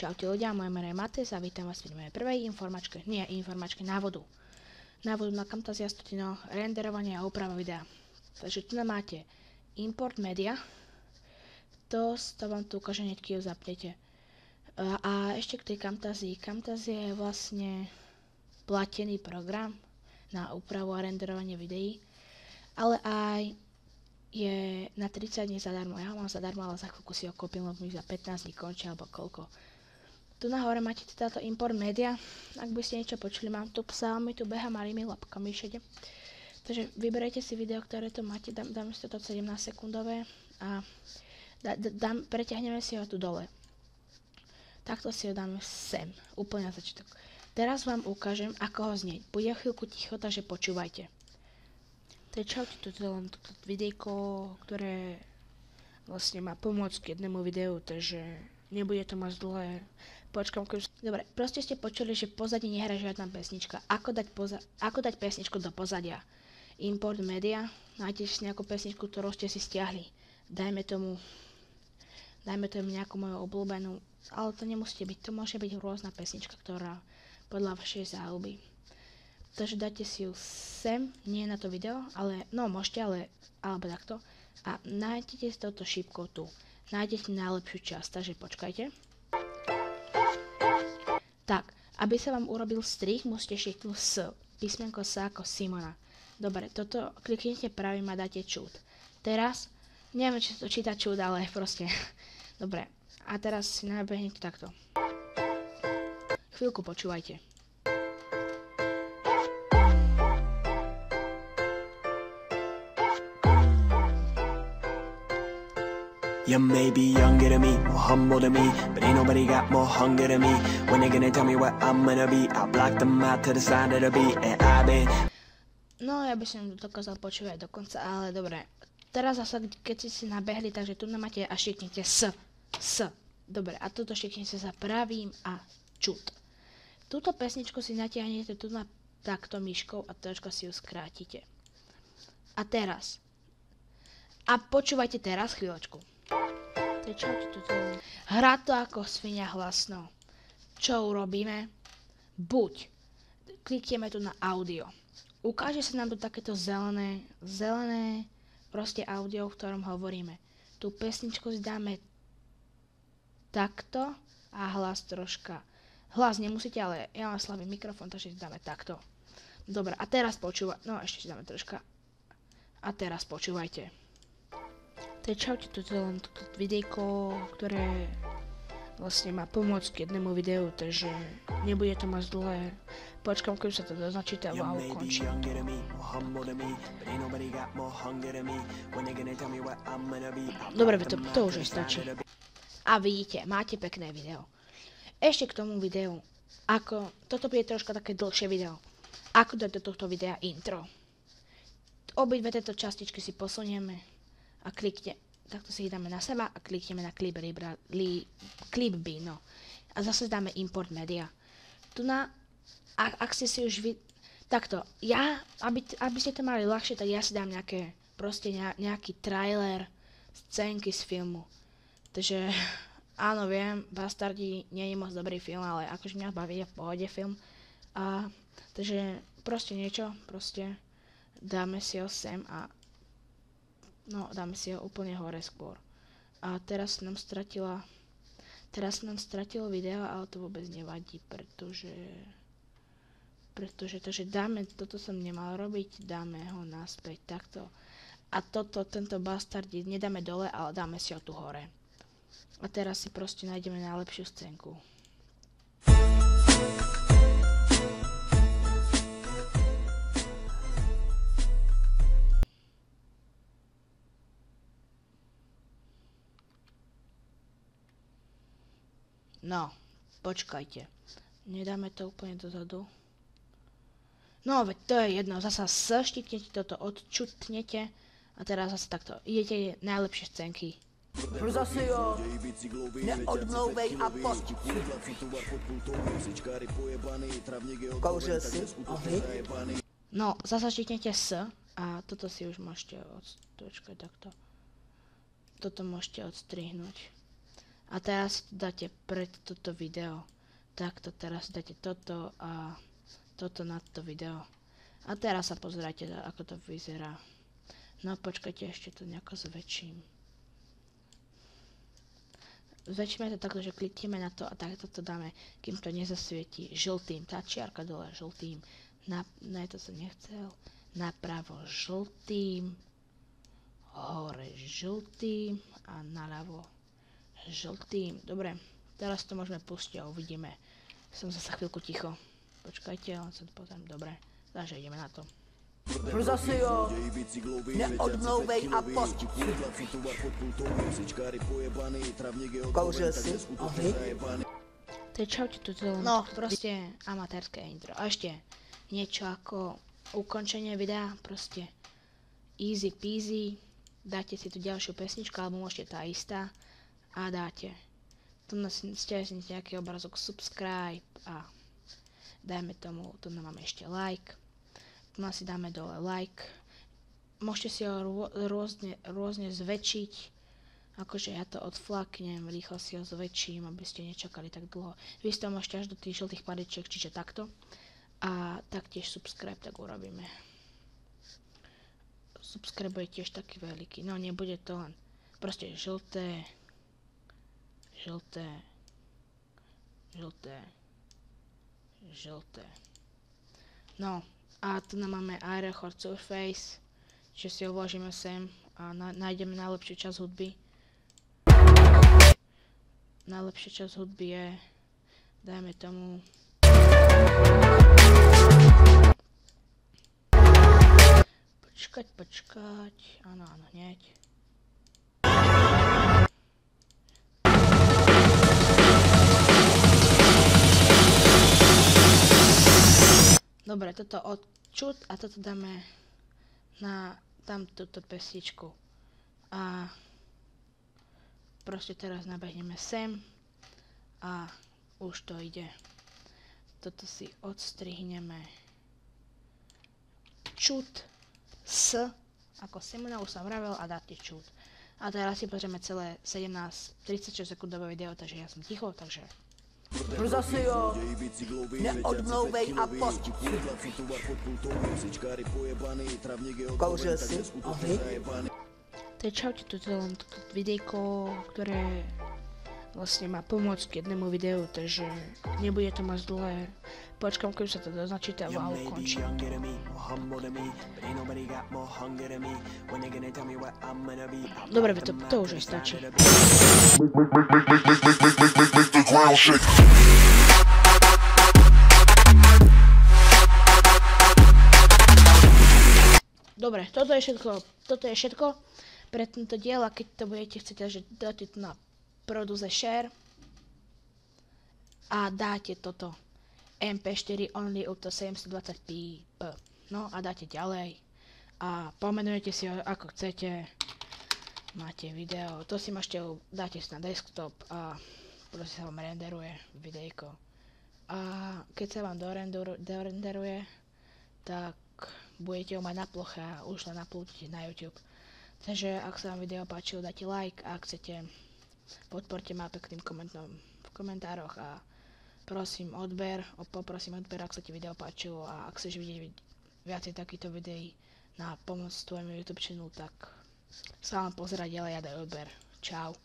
Čaute ľudia, moje meno je Matej a vítam vás pri mojej prvej návodu. Návodu na Camtasia Studio, renderovanie a úprava videa. Takže tu máte import media, to vám tu ukáže hneď, keď ju zapnete. A ešte k tej Camtasii. Camtasia je vlastne platený program na úpravu a renderovanie videí, ale aj je na 30 dní zadarmo. Ja ho mám zadarmo, ale za chvíľku si ho kúpim, lebo mi za 15 dní končí, alebo koľko. Tu nahore máte táto import media. Ak by ste niečo počuli, mám tu psa, mi tu beha malými labkami všade. Takže vyberajte si video, ktoré tu máte, dáme si toto 17 sekundové a preťahneme si ho tu dole. Takto si ho dáme sem, úplne na začiatok. Teraz vám ukážem, ako ho znieť. Bude chvíľku ticho, takže počúvajte. Čaute, toto je len toto videjko, ktoré vlastne má pomôcť k jednému videu, takže nebude to moc dlhé. Počkám, dobre, proste ste počuli, že v pozadí nehra žiadna pesnička. Ako dať pesničku do pozadia? Import media, nájdete si nejakú pesničku, ktorú ste si stiahli. Dajme tomu nejakú moju obľúbenú, ale to nemusíte byť, to môže byť rôzna pesnička, ktorá podľa vašej záľuby. Takže dajte si ju sem, nie na to video, ale, no môžete, alebo takto. A nájdete s touto šípkou tu. Nájdete najlepšiu časť, takže počkajte. Tak, aby sa vám urobil strih, musíte šiknúť S, písmenko S ako Simona. Dobre, toto kliknite pravým a dáte čút. Teraz, neviem, či to číta čút, ale proste. Dobre, a teraz si nabehnete takto. Chvíľku počúvajte. You may be younger than me, more humble than me, but ain't nobody got more hunger than me. When they gonna tell me what I'm gonna be, I block them out to the side of the beat, and I've been... No, ja by som dokázal počúvať dokonca, ale dobre. Teraz zase, keď si nabehli, takže tu máte a šiknite S. Dobre, a toto šiknite za pravým a čút. Túto pesničku si natiahnete tu na takto myškou a troška si ju skrátite. A teraz. A počúvajte teraz chvíľočku. Hrá to ako svinia hlasno. Čo urobíme? Buď klikneme tu na audio. Ukáže sa nám tu takéto zelené proste audio, v ktorom hovoríme. Tú pesničku si dáme takto a hlas troška. Hlas nemusíte, ale ja mám slabý mikrofón, takže si dáme takto. Dobre, a teraz počúvajte. No, ešte si dáme troška. A teraz počúvajte. Čaute, toto je len toto videjko, ktoré vlastne má pomôcť k jednému videu, takže nebude to moc dlhé. Počkám, keď sa to doznačítava a ukončím to. Dobre, to už stačí. A vidíte, máte pekné video. Ešte k tomu videu, toto bude troška také dlhšie video. Ako dať do tohto videa intro. Obidve tieto častičky si posunieme. A klikne, takto si ich dáme na seba a klikneme na clip B, no. A zase dáme import media. Tu ak ste si už takto, aby ste to mali ľahšie, tak ja si dám nejaký trailer, scénky z filmu. Takže, áno, viem, Bastardi nie je moc dobrý film, ale akože mňa baví v pohode film. Takže proste niečo, dáme si ho sem a no, dáme si ho úplne hore skôr. A teraz nám stratilo video, ale to vôbec nevadí, pretože dáme, toto som nemal robiť, dáme ho naspäť takto. A tento Bastardi nedáme dole, ale dáme si ho tu hore. A teraz si proste nájdeme najlepšiu scénku. No, počkajte. Nedáme to úplne dozadu. No, veď to je jedno. Zasa štiknete toto, odčutnete. A teraz zase takto. Idete najlepšie scénky. Zase jo, neodmlouvej a poď. Kouřil si? No, zase štiknete S. A toto si už môžete takto. Toto môžete odstrihnúť. A teraz si dáte pred toto video. Takto teraz dáte toto a toto na to video. A teraz sa pozerajte, ako to vyzerá. No počkajte, ešte to nejako zväčším. Zväčšíme to takto, že klikneme na to a takto to dáme, kým to nezasvietí žltým. Tá čiarka dole žltým. Ne, to som nechcel. Napravo žltým. Hore žltým a naľavo žltým. Dobre, teraz to môžeme pustiť a uvidíme. Som zase chvíľku ticho. Počkajte, len sa to pozriem. Dobre, takže ideme na to. Pro zase jo, neodmlouvej a pojď. Kouřil si? A vy? To je čaute, tu no, proste amatérske intro. A ešte niečo ako ukončenie videa, proste easy peasy. Dáte si tu ďalšiu pesničku, alebo môžete tá istá a dáte. Tu stiahnete nejaký obrazok subscribe a dajme tomu, tu máme ešte like. Tu si dáme dole like. Môžete si ho rôzne zväčšiť. Akože ja to odflaknem, rýchlo si ho zväčším, aby ste nečakali tak dlho. Vy si to môžete až do tých žltých paličiek, čiže takto. A taktiež subscribe tak urobíme. Subscribe je tiež taký veľký. No nebude to len proste žlté. No a tu máme Aerohort Surface, čiže si ho vložíme sem a nájdeme najlepšiu časť hudby. Najlepšia časť hudby je, dajme tomu, počkať, áno, hneď. Dobre, toto odčut a toto dáme na túto pesničku. A proste teraz nabehneme sem a už to ide. Toto si odstrihneme. Čut s, ako Simona už som vravel, a dáte čut. A teraz si pozrieme celé 36 sekundové video, takže ja som ticho, takže... Pro zase jo, neodmlouvej a pojď. Kouřil si? A vy? To je čaute, to je len videjko, ktoré vlastne má pomôcť k jednému videu, takže nebude to moc dlhé. Počkám, keď sa to doznačíta a ukončím to. Dobre, to už aj stačí. Dobre, toto je všetko pre tento diel a keď to budete chcieť, že dáte to na Produce Share a dáte toto MP4 only up to 720p. No a dáte ďalej a pomenujete si ho ako chcete. Máte video, to si môžete, dáte si na desktop a proste sa vám renderuje videjko. A keď sa vám dorenderuje, tak budete ho mať na ploche a už len uploadíte na YouTube. Takže ak sa vám video páčilo, dajte like a ak chcete, podporte ma pekným komentom v komentároch a poprosím odber, ak sa ti video páčilo a ak chceš vidieť viacej takýchto videí na pomoc tvojmu YouTube channelu, tak sa vám pozerať ďalej a daj odber. Čau.